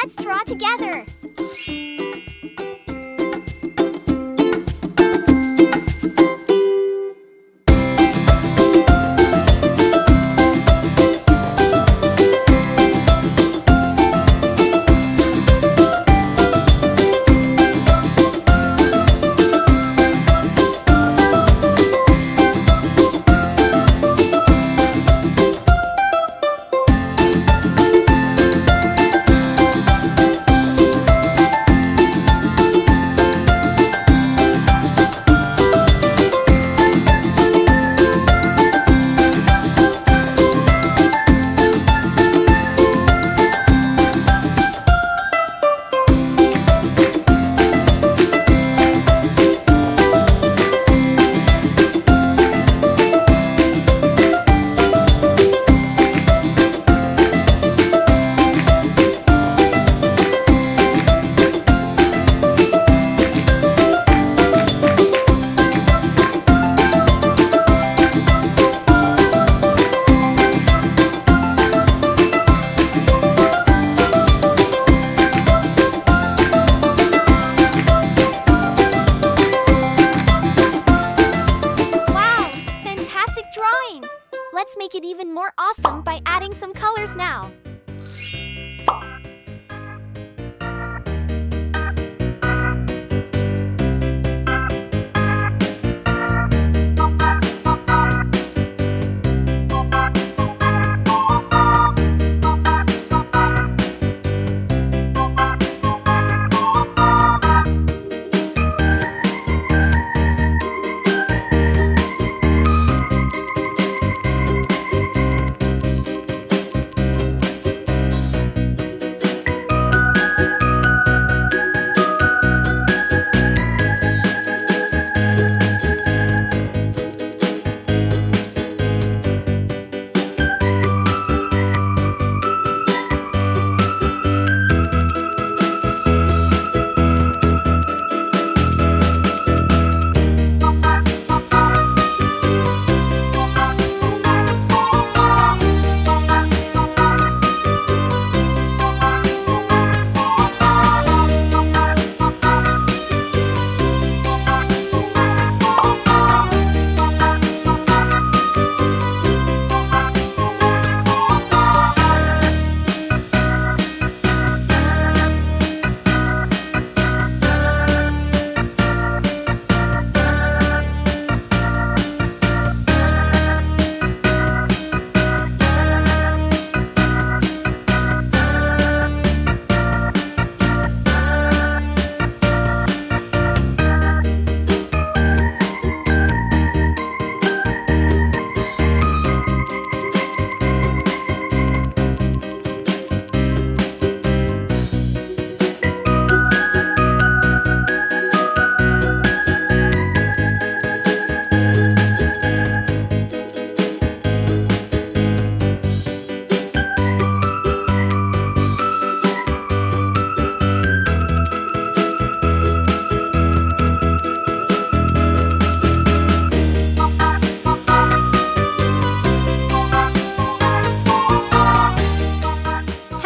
Let's draw together. Let's make it even more awesome by adding some colors now.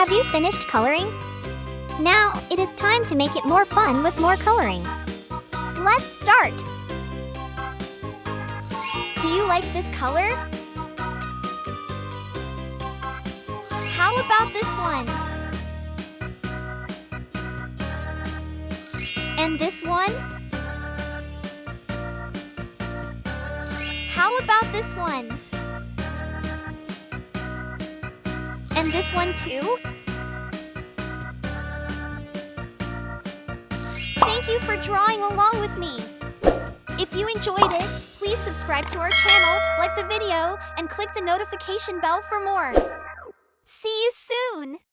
Have you finished coloring? Now it is time to make it more fun with more coloring. Let's start! Do you like this color? How about this one? And this one? How about this one? And this one too? Thank you for drawing along with me. If you enjoyed it, please subscribe to our channel, like the video, and click the notification bell for more. See you soon!